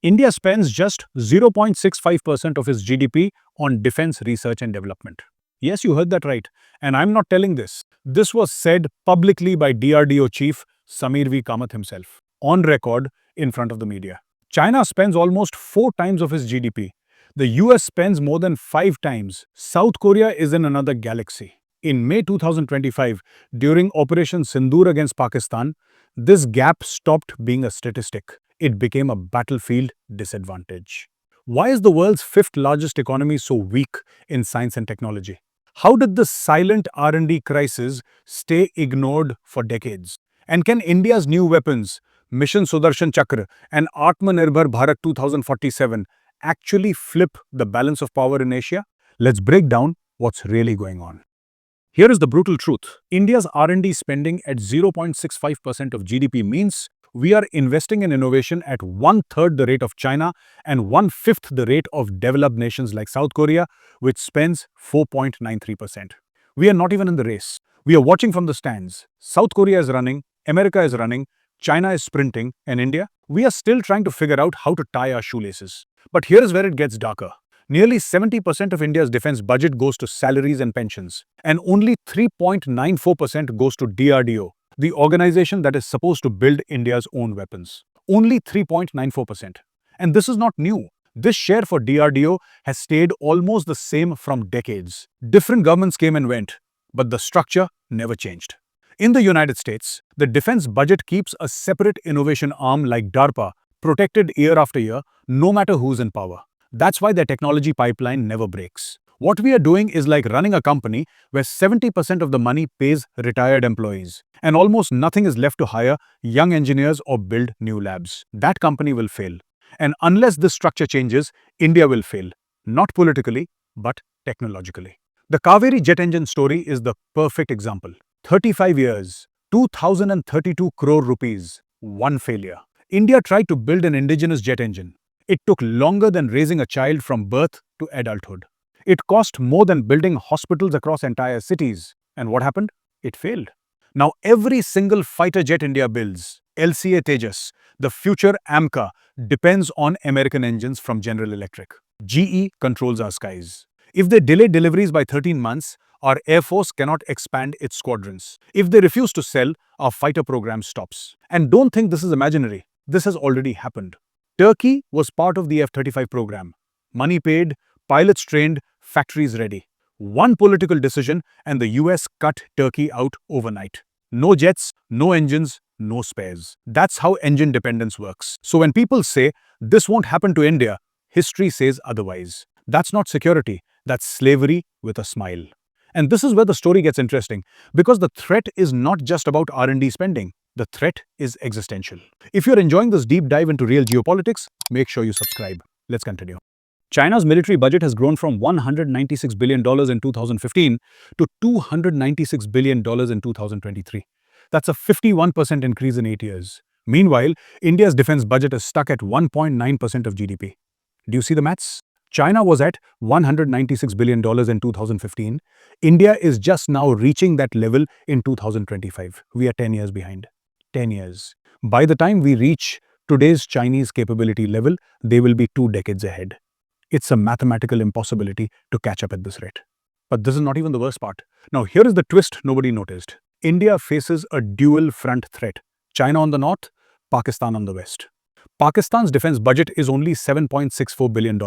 India spends just 0.65% of its GDP on defense research and development. Yes, you heard that right. And I'm not telling this. This was said publicly by DRDO chief Samir V. Kamath himself, on record in front of the media. China spends almost 4 times of its GDP. The US spends more than 5 times. South Korea is in another galaxy. In May 2025, during Operation Sindoor against Pakistan, this gap stopped being a statistic. It became a battlefield disadvantage. Why is the world's fifth largest economy so weak in science and technology? How did the silent R&D crisis stay ignored for decades? And can India's new weapons, Mission Sudarshan Chakra and Atmanirbhar Bharat 2047, actually flip the balance of power in Asia? Let's break down what's really going on. Here is the brutal truth. India's R&D spending at 0.65% of GDP means we are investing in innovation at one-third the rate of China and one-fifth the rate of developed nations like South Korea, which spends 4.93%. We are not even in the race. We are watching from the stands. South Korea is running, America is running, China is sprinting, and India? We are still trying to figure out how to tie our shoelaces. But here is where it gets darker. Nearly 70% of India's defense budget goes to salaries and pensions, and only 3.94% goes to DRDO, the organization that is supposed to build India's own weapons. Only 3.94%. And this is not new. This share for DRDO has stayed almost the same from decades. Different governments came and went, but the structure never changed. In the United States, the defense budget keeps a separate innovation arm like DARPA, protected year after year, no matter who's in power. That's why their technology pipeline never breaks. What we are doing is like running a company where 70% of the money pays retired employees, and almost nothing is left to hire young engineers or build new labs. That company will fail. And unless this structure changes, India will fail. Not politically, but technologically. The Kaveri jet engine story is the perfect example. 35 years, 2032 crore rupees, one failure. India tried to build an indigenous jet engine. It took longer than raising a child from birth to adulthood. It cost more than building hospitals across entire cities. And what happened? It failed. Now every single fighter jet India builds, LCA Tejas, the future AMCA, depends on American engines from General Electric. GE controls our skies. If they delay deliveries by 13 months, our Air Force cannot expand its squadrons. If they refuse to sell, our fighter program stops. And don't think this is imaginary. This has already happened. Turkey was part of the F-35 program. Money paid, pilots trained, factories ready. One political decision and the US cut Turkey out overnight. No jets, no engines, no spares. That's how engine dependence works. So when people say, this won't happen to India, history says otherwise. That's not security, that's slavery with a smile. And this is where the story gets interesting, because the threat is not just about R&D spending. The threat is existential. If you're enjoying this deep dive into real geopolitics, make sure you subscribe. Let's continue. China's military budget has grown from $196 billion in 2015 to $296 billion in 2023. That's a 51% increase in 8 years. Meanwhile, India's defense budget is stuck at 1.9% of GDP. Do you see the maths? China was at $196 billion in 2015. India is just now reaching that level in 2025. We are 10 years behind. 10 years. By the time we reach today's Chinese capability level, they will be 2 decades ahead. It's a mathematical impossibility to catch up at this rate. But this is not even the worst part. Now here is the twist nobody noticed. India faces a dual front threat. China on the north, Pakistan on the west. Pakistan's defense budget is only $7.64 billion.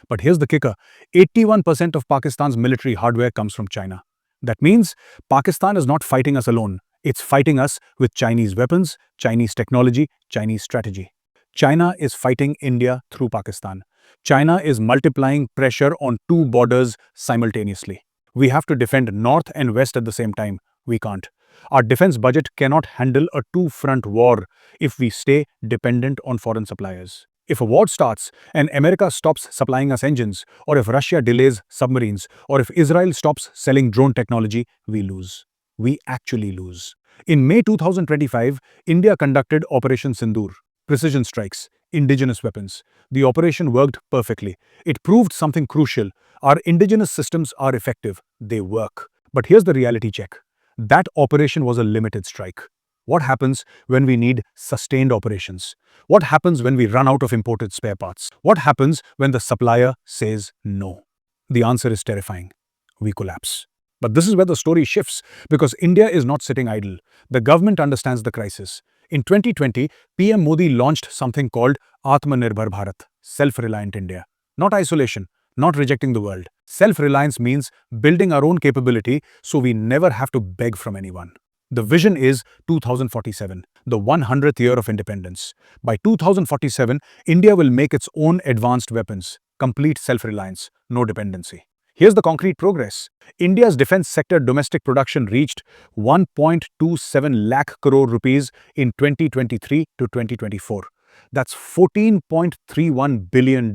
But here's the kicker. 81% of Pakistan's military hardware comes from China. That means Pakistan is not fighting us alone. It's fighting us with Chinese weapons, Chinese technology, Chinese strategy. China is fighting India through Pakistan. China is multiplying pressure on 2 borders simultaneously. We have to defend north and west at the same time. We can't. Our defense budget cannot handle a 2-front war if we stay dependent on foreign suppliers. If a war starts and America stops supplying us engines, or if Russia delays submarines, or if Israel stops selling drone technology, we lose. We actually lose. In May 2025, India conducted Operation Sindoor. Precision strikes, indigenous weapons. The operation worked perfectly. It proved something crucial. Our indigenous systems are effective. They work. But here's the reality check. That operation was a limited strike. What happens when we need sustained operations? What happens when we run out of imported spare parts? What happens when the supplier says no? The answer is terrifying. We collapse. But this is where the story shifts because India is not sitting idle. The government understands the crisis. In 2020, PM Modi launched something called Atmanirbhar Bharat, self-reliant India. Not isolation, not rejecting the world. Self-reliance means building our own capability so we never have to beg from anyone. The vision is 2047, the 100th year of independence. By 2047, India will make its own advanced weapons, complete self-reliance, no dependency. Here's the concrete progress. India's defense sector domestic production reached 1.27 lakh crore rupees in 2023 to 2024. That's $14.31 billion.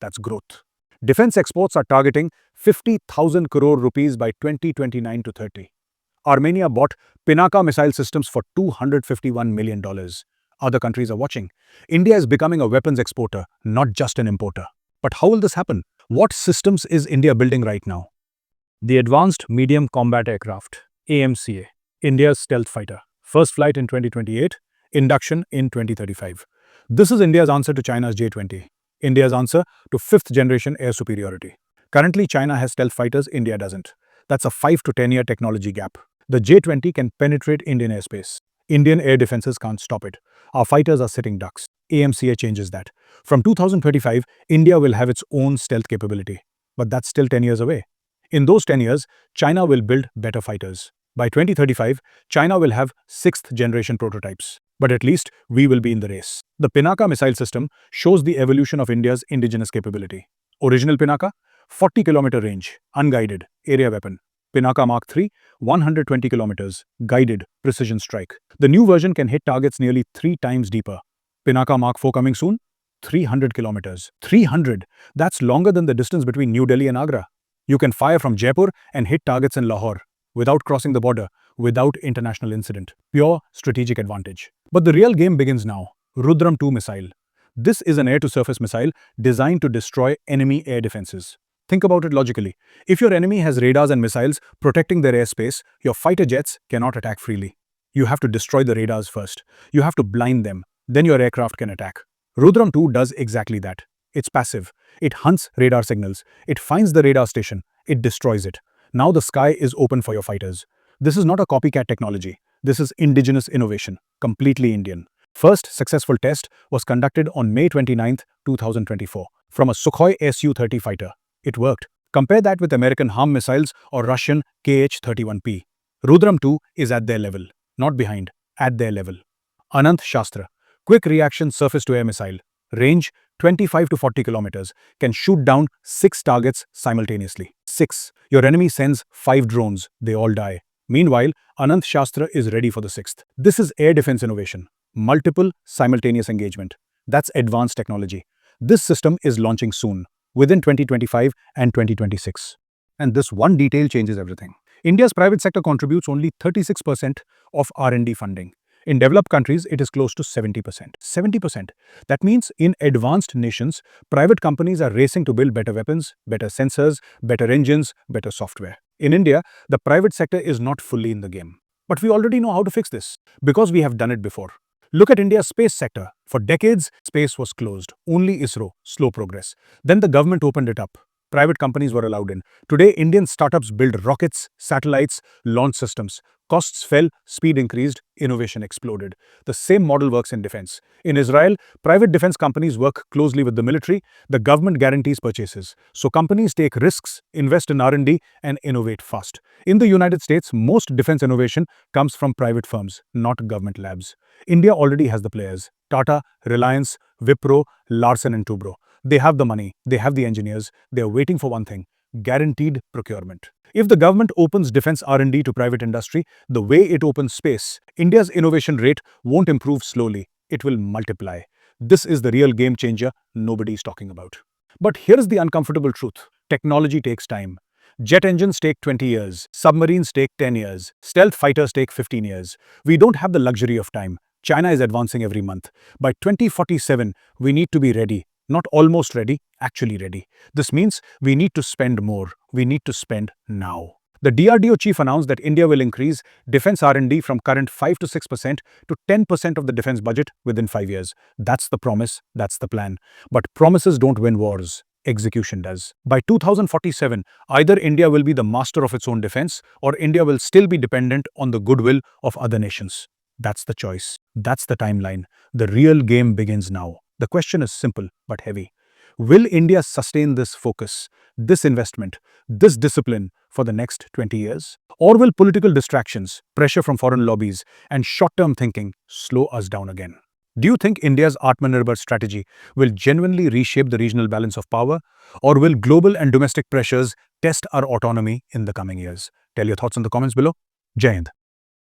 That's growth. Defense exports are targeting 50,000 crore rupees by 2029 to 30. Armenia bought Pinaka missile systems for $251 million. Other countries are watching. India is becoming a weapons exporter, not just an importer. But how will this happen? What systems is India building right now? The Advanced Medium Combat Aircraft, AMCA, India's stealth fighter. First flight in 2028, induction in 2035. This is India's answer to China's J-20. India's answer to fifth-generation air superiority. Currently, China has stealth fighters, India doesn't. That's a 5 to 10 year technology gap. The J-20 can penetrate Indian airspace. Indian air defenses can't stop it. Our fighters are sitting ducks. AMCA changes that. From 2035, India will have its own stealth capability. But that's still 10 years away. In those 10 years, China will build better fighters. By 2035, China will have 6th generation prototypes. But at least we will be in the race. The Pinaka missile system shows the evolution of India's indigenous capability. Original Pinaka, 40 km range, unguided, area weapon. Pinaka Mark III, 120 km, guided, precision strike. The new version can hit targets nearly 3 times deeper. Pinaka Mark IV coming soon, 300 km. 300! That's longer than the distance between New Delhi and Agra. You can fire from Jaipur and hit targets in Lahore, without crossing the border, without international incident. Pure strategic advantage. But the real game begins now. Rudram 2 missile. This is an air-to-surface missile designed to destroy enemy air defenses. Think about it logically. If your enemy has radars and missiles protecting their airspace, your fighter jets cannot attack freely. You have to destroy the radars first. You have to blind them. Then your aircraft can attack. Rudram 2 does exactly that. It's passive. It hunts radar signals. It finds the radar station. It destroys it. Now the sky is open for your fighters. This is not a copycat technology. This is indigenous innovation, completely Indian. First successful test was conducted on May 29, 2024, from a Sukhoi Su-30 fighter. It worked. Compare that with American HARM missiles or Russian Kh-31P. Rudram 2 is at their level, not behind, at their level. Anant Shastra, quick reaction surface-to-air missile, range 25 to 40 kilometers, can shoot down 6 targets simultaneously. 6. Your enemy sends 5 drones, they all die. Meanwhile, Anant Shastra is ready for the 6th. This is air defense innovation. Multiple simultaneous engagement. That's advanced technology. This system is launching soon, within 2025 and 2026. And this one detail changes everything. India's private sector contributes only 36% of R&D funding. In developed countries, it is close to 70%. 70%. That means in advanced nations, private companies are racing to build better weapons, better sensors, better engines, better software. In India, the private sector is not fully in the game. But we already know how to fix this, because we have done it before. Look at India's space sector. For decades, space was closed. Only ISRO, slow progress. Then the government opened it up. Private companies were allowed in. Today, Indian startups build rockets, satellites, launch systems. Costs fell, speed increased, innovation exploded. The same model works in defense. In Israel, private defense companies work closely with the military. The government guarantees purchases. So companies take risks, invest in R&D, and innovate fast. In the United States, most defense innovation comes from private firms, not government labs. India already has the players. Tata, Reliance, Wipro, Larsen & Toubro. They have the money, they have the engineers, they are waiting for one thing: guaranteed procurement. If the government opens defense R&D to private industry, the way it opens space, India's innovation rate won't improve slowly, it will multiply. This is the real game changer nobody's talking about. But here's the uncomfortable truth. Technology takes time. Jet engines take 20 years, submarines take 10 years, stealth fighters take 15 years. We don't have the luxury of time. China is advancing every month. By 2047, we need to be ready. Not almost ready, actually ready. This means we need to spend more. We need to spend now. The DRDO chief announced that India will increase defense R&D from current 5 to 6% to 10% of the defense budget within 5 years. That's the promise, that's the plan. But promises don't win wars. Execution does. By 2047, either India will be the master of its own defense or India will still be dependent on the goodwill of other nations. That's the choice. That's the timeline. The real game begins now. The question is simple but heavy. Will India sustain this focus, this investment, this discipline for the next 20 years? Or will political distractions, pressure from foreign lobbies, and short-term thinking slow us down again? Do you think India's Atmanirbhar strategy will genuinely reshape the regional balance of power, or will global and domestic pressures test our autonomy in the coming years? Tell your thoughts in the comments below. Jai Hind.